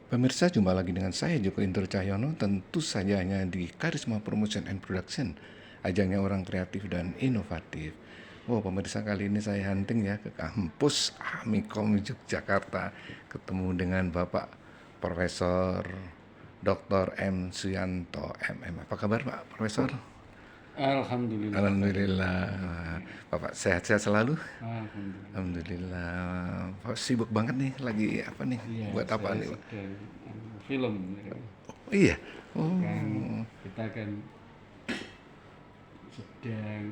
Pemirsa, jumpa lagi dengan saya Joko Indro Cahyono, tentu saja hanya di Karisma Promotion and Production, ajangnya orang kreatif dan inovatif. Oh, pemirsa, kali ini saya hunting ya ke kampus Amikom Yogyakarta, ketemu dengan Bapak Profesor Dr. M. Suyanto MM. Apa kabar Pak Profesor? Alhamdulillah baik. Alhamdulillah. Bapak sehat-sehat selalu? Alhamdulillah. Alhamdulillah. Pak sibuk banget nih, lagi apa nih? Iya, Buat apa saya nih Pak? sedang film. Oh iya. Kan Oh. kita kan sedang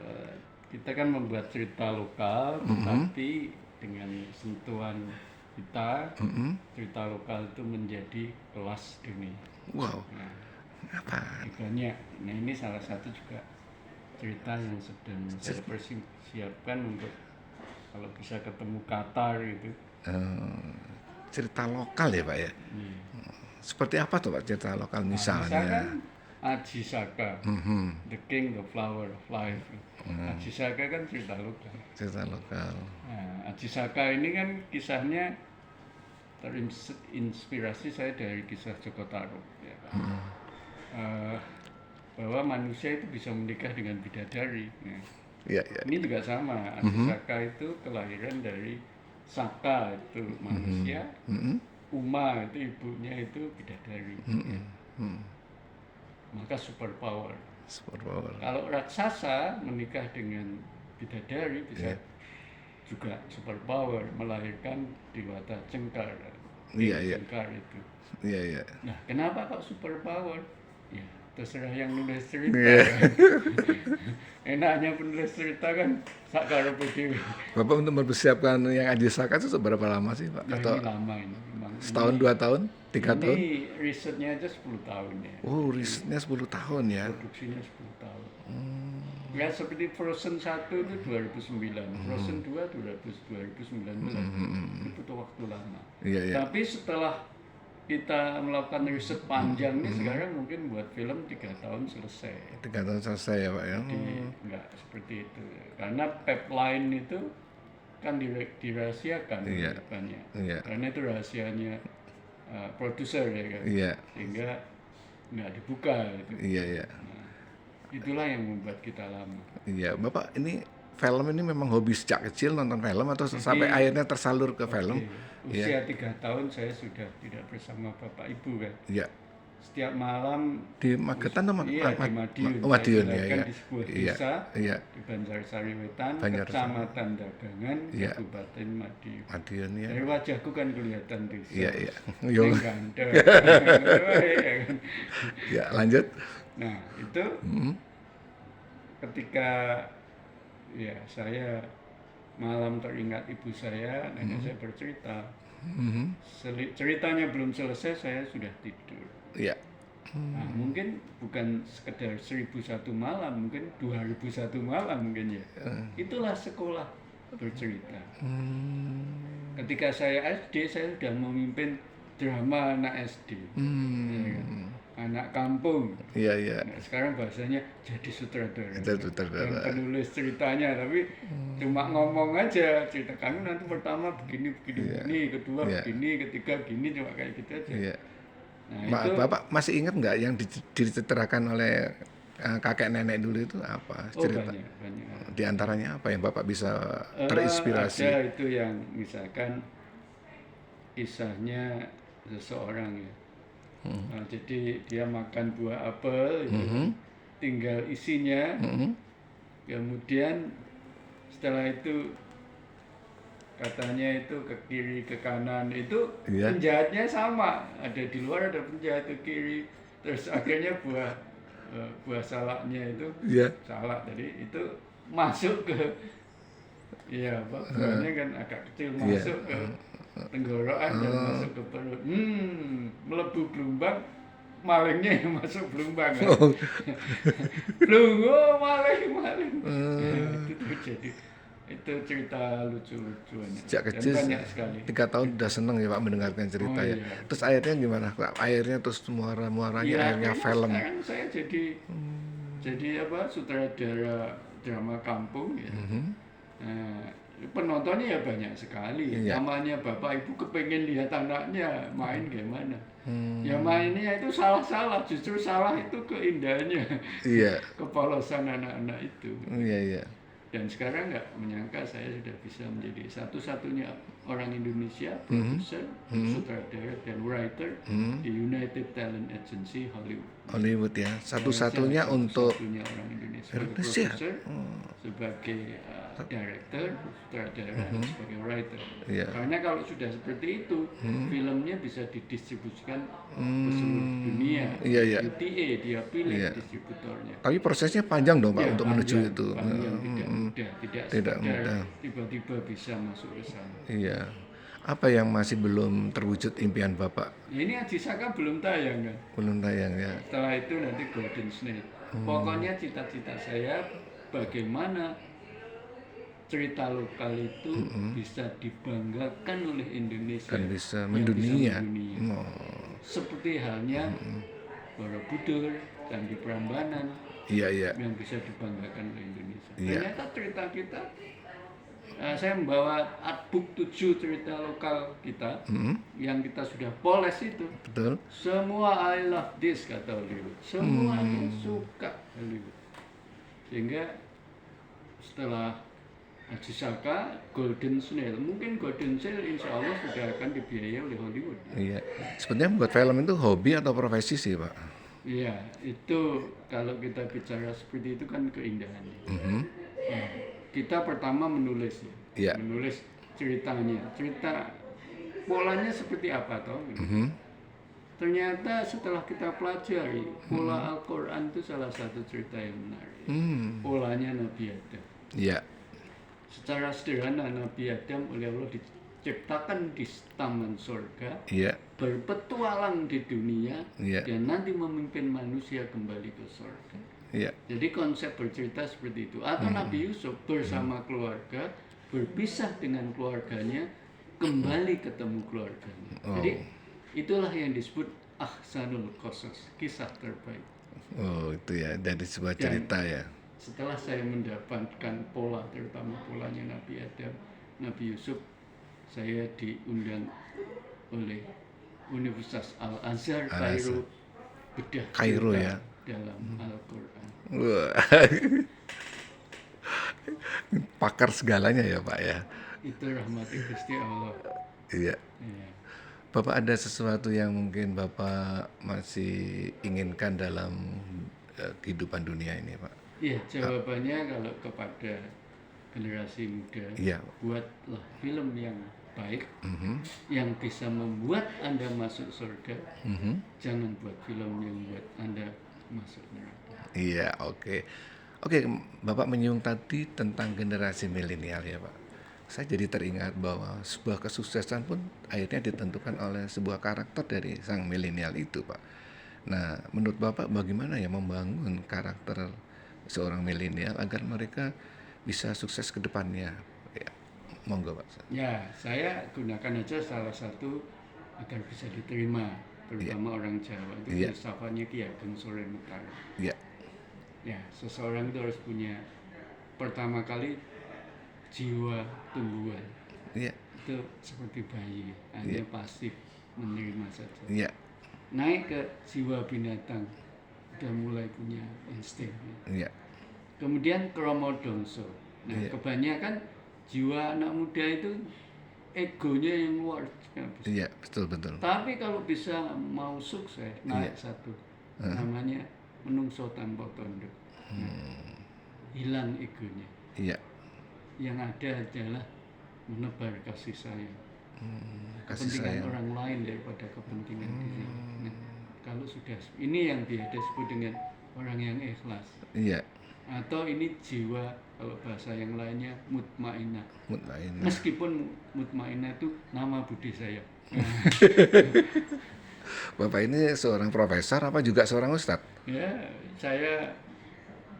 eh, kita kan membuat cerita lokal, tetapi dengan sentuhan kita, cerita lokal itu menjadi kelas dunia. Wow. Nah, Apa? banyak. Nah, ini salah satu juga cerita yang sedang saya persiapkan untuk kalau bisa ketemu Qatar gitu. Cerita lokal ya Pak ya? Iya. Seperti apa tuh Pak cerita lokal Nah, misalkan misalnya? Aji Saka, The King, the Flower of Life. Aji Saka kan cerita lokal. Cerita lokal. Nah, Aji Saka ini kan kisahnya terinspirasi saya dari kisah Joko Tarub. Ya. Eh, bahwa manusia itu bisa menikah dengan bidadari. Nah, Iya, iya. ini juga sama. Aji Saka itu kelahiran dari Saka itu manusia, Uma itu ibunya itu bidadari. Ya. Maka super power. Super power. Kalau raksasa menikah dengan bidadari bisa Iya. juga super power, melahirkan Dewata Cengkar. Iya, iya. Cengkar itu. Iya, iya. Nah, kenapa kok super power? Ya, terserah yang nulis cerita. Iya. Kan. Enaknya penulis cerita kan sak karepe dhewe. Bapak untuk mempersiapkan yang Aji Saka itu seberapa lama sih Pak? Ya Atau ini lama ini memang. setahun, 2 tahun, 3 tahun? Ini risetnya aja 10 tahun ya. Oh, risetnya 10 tahun ya. Produksinya 10 tahun. Ya seperti Frozen 1 itu 2009, Frozen 2 2019. Itu butuh waktu lama. Iya, iya. Tapi setelah kita melakukan riset panjang nih sekarang mungkin buat film 3 tahun selesai. 3 tahun selesai ya Pak ya. Jadi enggak seperti itu. Karena pipeline itu kan dirahasiakan Iya. banyak. Iya. Karena itu rahasianya produser ya kan. Iya. Sehingga nggak dibuka gitu. Iya, iya. Itulah yang membuat kita lama. Iya, Bapak ini film ini memang hobi sejak kecil nonton film atau sampai Jadi, akhirnya tersalur ke film? Iya. usia 3 tahun saya sudah tidak bersama bapak ibu kan. Iya. Setiap malam Di Magetan atau iya di Madiun. Oh, Madiun Saya ya, dilahirkan ya. di sebuah Iya. desa Iya. di Banjarsari Wetan, Banjarsari. Kecamatan Dagangan, Iya. Kabupaten Madiun. Madiun ya. Dari wajahku kan kelihatan desa. Iya, iya. Yo. Yang ganteng. Ya kan? Ya, lanjut. Nah, itu ketika ya saya malam teringat ibu saya, nenek saya bercerita. Ceritanya belum selesai, saya sudah tidur. Iya. Nah, mungkin bukan sekedar 1001 malam, mungkin 2001 malam mungkin ya. Itulah sekolah bercerita. Ketika saya SD, saya sudah memimpin drama anak SD. Ya kan? Anak kampung. Iya, iya. Nah, sekarang bahasanya jadi sutradara. Itu sutradara. Dan penulis ceritanya, tapi cuma ngomong aja cerita kami nanti pertama begini begini, kedua Iya. begini, ketiga begini, cuma kayak gitu aja. Iya. Nah, itu Bapak masih ingat nggak yang diceritakan oleh kakek nenek dulu itu apa cerita? banyak banyak. Di antaranya apa yang Bapak bisa terinspirasi? Ada itu yang misalkan kisahnya seseorang ya. Nah, jadi dia makan buah apel itu, tinggal isinya. Kemudian setelah itu katanya itu ke kiri ke kanan itu Iya. penjahatnya sama, ada di luar ada penjahat ke kiri, terus akhirnya buah salaknya itu Iya. salak tadi itu masuk ke ya buahnya kan agak kecil masuk ke tenggorokan dan masuk ke perut, melebu Blumbang, malingnya yang masuk Blumbang kan? Lungo maling itu terjadi. Itu cerita lucu-lucuannya. Sejak Dan kecil banyak sekali. 3 tahun udah seneng ya Pak mendengarkan cerita Oh, ya. iya. Terus akhirnya gimana Pak? Akhirnya terus muara-muaranya Iya, akhirnya akhirnya film. sekarang saya jadi apa sutradara drama kampung ya. Nah, penontonnya ya banyak sekali. Iya. Namanya bapak ibu kepengen lihat anaknya main gimana. Ya mainnya itu salah-salah, justru salah itu keindahannya, Iya. kepolosan anak-anak itu. Iya, iya. Dan sekarang nggak menyangka saya sudah bisa menjadi satu-satunya orang Indonesia, produser, sutradara, dan writer di United Talent Agency Hollywood. Hollywood ya. Satu-satunya untuk Satu-satunya orang Indonesia sebagai Indonesia. produser, sebagai director, sutradara, dan sebagai writer. Iya. Karena kalau sudah seperti itu, filmnya bisa didistribusikan ke seluruh dunia. Iya, iya. UTA dia pilih Iya. distributornya. Tapi prosesnya panjang dong Pak Ya, untuk menuju panjang, itu. panjang, tidak mudah, tidak Tidak sekedar mudah. tiba-tiba bisa masuk ke sana. Iya. Apa yang masih belum terwujud impian Bapak? Ini Aji Saka belum tayang kan? Belum tayang ya. Setelah itu nanti Golden Snake. Pokoknya cita-cita saya bagaimana cerita lokal itu bisa dibanggakan oleh Indonesia Kan bisa yang mendunia. mendunia. Oh. Seperti halnya Borobudur, Candi Prambanan Iya, iya. yang bisa dibanggakan oleh Indonesia. Iya. Ternyata cerita kita, saya membawa artbook 7 cerita lokal kita yang kita sudah poles itu. Betul. Semua I love this kata Hollywood. Semuanya suka Hollywood. Sehingga setelah Aji Saka, Golden Snail, mungkin Golden Snail insya Allah sudah akan dibiayai oleh Hollywood. Iya. Sebenarnya buat film itu hobi atau profesi sih Pak? Iya, itu kalau kita bicara seperti itu kan keindahannya. Nah, kita pertama menulis ya, Iya. menulis ceritanya, cerita polanya seperti apa toh? Ternyata setelah kita pelajari, pola Al-Quran itu salah satu cerita yang menarik. Polanya Nabi Adam. Iya. Secara sederhana Nabi Adam oleh Allah diciptakan di taman surga, Iya. berpetualang di dunia, Iya. dan nanti memimpin manusia kembali ke surga. Iya. Jadi konsep bercerita seperti itu. Atau Nabi Yusuf bersama keluarga, berpisah dengan keluarganya, kembali ketemu keluarganya. Jadi itulah yang disebut ahsanul qasas, kisah terbaik. Oh, itu ya dari sebuah cerita ya. Setelah saya mendapatkan pola, terutama polanya Nabi Adam, Nabi Yusuf, saya diundang oleh Universitas Al-Azhar Kairo, bedah Kairo cerita ya. dalam Al-Quran. Wah. Pakar segalanya ya Pak ya. Itu rahmati Gusti Allah. Iya. Ya. Bapak ada sesuatu yang mungkin Bapak masih inginkan dalam kehidupan dunia ini Pak? Iya, jawabannya kalau kepada generasi muda, Iya. buatlah film yang baik, yang bisa membuat Anda masuk surga. Jangan buat film yang membuat Anda masuk neraka. Iya, oke. Oke, Bapak menyinggung tadi tentang generasi milenial ya Pak. Saya jadi teringat bahwa sebuah kesuksesan pun akhirnya ditentukan oleh sebuah karakter dari sang milenial itu Pak. Nah, menurut Bapak bagaimana ya membangun karakter seorang milenial agar mereka bisa sukses ke depannya? Ya, monggo Pak. Ya, saya gunakan aja salah satu agar bisa diterima, terutama orang Jawa. Itu Iya. filsafatnya Ki Ageng Sore Utara. Iya. Ya, seseorang itu harus punya pertama kali jiwa tumbuhan. Iya. Itu seperti bayi, hanya pasif menerima saja. Iya. Naik ke jiwa binatang, udah mulai punya insting. Iya. Kemudian kromodongso. Nah, kebanyakan jiwa anak muda itu egonya yang luar biasa. Iya, betul. Tapi kalau bisa mau sukses, naik satu, namanya menungso tanpa tanduk. Hilang egonya. Iya. Yang ada adalah menebar kasih sayang. Kasih Kepentingan sayang. orang lain daripada kepentingan diri. Nah, kalau sudah ini yang biasa disebut dengan orang yang ikhlas. Iya. Atau ini jiwa, kalau bahasa yang lainnya mutmainah. Mutmainah. Meskipun mutmainah itu nama budi saya. Bapak ini seorang profesor apa juga seorang ustadz? Ya, saya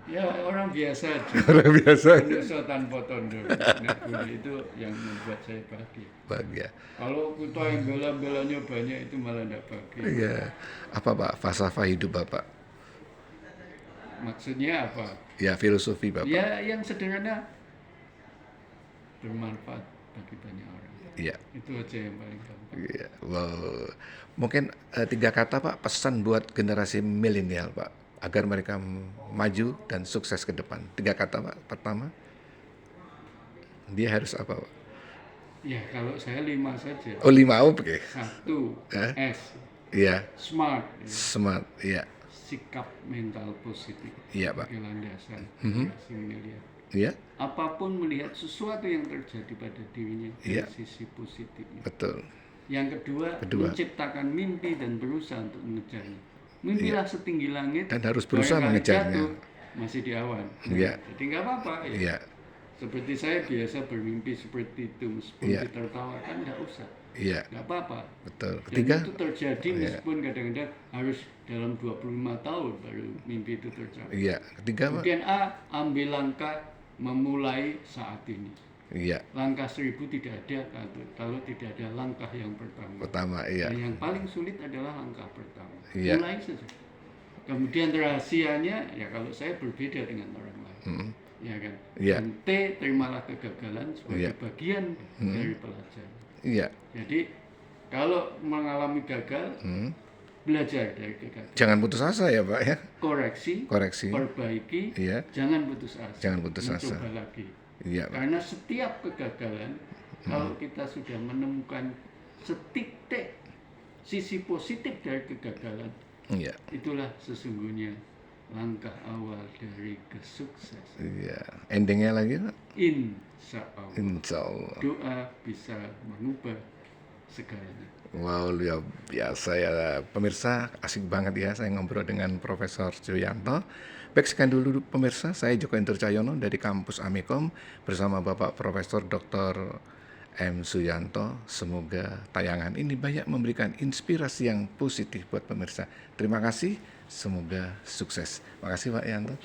ya orang biasa aja. Orang biasa. Manusia tanpa tanduk. Nah, itu yang membuat saya bahagia. Bahagia. Kalau kita yang bela-belanya banyak itu malah tidak bahagia. Iya. Apa Pak falsafah hidup Bapak? Maksudnya apa? Ya filosofi Bapak. Ya yang sederhana, bermanfaat bagi banyak orang. Iya. Itu aja yang paling gampang. Iya. Wow. Mungkin 3 kata Pak pesan buat generasi milenial Pak agar mereka maju dan sukses ke depan. 3 kata Pak. Pertama, dia harus apa Pak? Ya kalau saya 5 saja. Oh 5, oke. 1, Eh? S, Iya. smart, Smart. Iya. sikap mental positif Iya Pak. sebagai landasan generasi milenial. Iya. Apapun melihat sesuatu yang terjadi pada dirinya dari Iya. sisi positifnya. Betul. Yang kedua, menciptakan mimpi dan berusaha untuk mengejarnya. Mimpilah setinggi langit Dan harus berusaha barangkali mengejarnya. jatuh, masih di awan. Iya. Jadi nggak apa-apa ya. Iya. Seperti saya biasa bermimpi seperti itu, meskipun Iya. ditertawakan nggak usah, Iya. nggak apa-apa. Betul. Dan Ketiga, itu terjadi meskipun kadang-kadang harus dalam 25 tahun baru mimpi itu tercapai. iya. Ketiga Pak. Kemudian A, ambil langkah memulai saat ini. Iya. Langkah 1000 tidak ada kalau tidak ada langkah yang pertama. Pertama, iya. Dan yang paling sulit adalah langkah pertama. Iya. Mulai saja. Kemudian rahasianya ya kalau saya berbeda dengan orang lain. Ya kan. Iya. Dan T, terimalah kegagalan sebagai Iya. bagian dari pelajaran. Iya. Jadi kalau mengalami gagal, belajar dari kegagalan. Jangan putus asa ya Pak ya. Koreksi, Koreksi. perbaiki, Iya. jangan putus asa. Jangan putus asa. Mencoba lagi. Iya Pak. Karena setiap kegagalan, kalau kita sudah menemukan setitik sisi positif dari kegagalan, Iya. itulah sesungguhnya langkah awal dari kesuksesan. Iya. Endingnya lagi Pak. Insya Allah. Insya Allah. Doa bisa mengubah segalanya. Wow, luar biasa ya pemirsa, asik banget ya saya ngobrol dengan Profesor Suyanto. Baik, sekian dulu pemirsa, saya Joko Indro Cahyono dari kampus Amikom bersama Bapak Profesor Dr. M. Suyanto. Semoga tayangan ini banyak memberikan inspirasi yang positif buat pemirsa. Terima kasih, semoga sukses. Makasih Pak Yanto.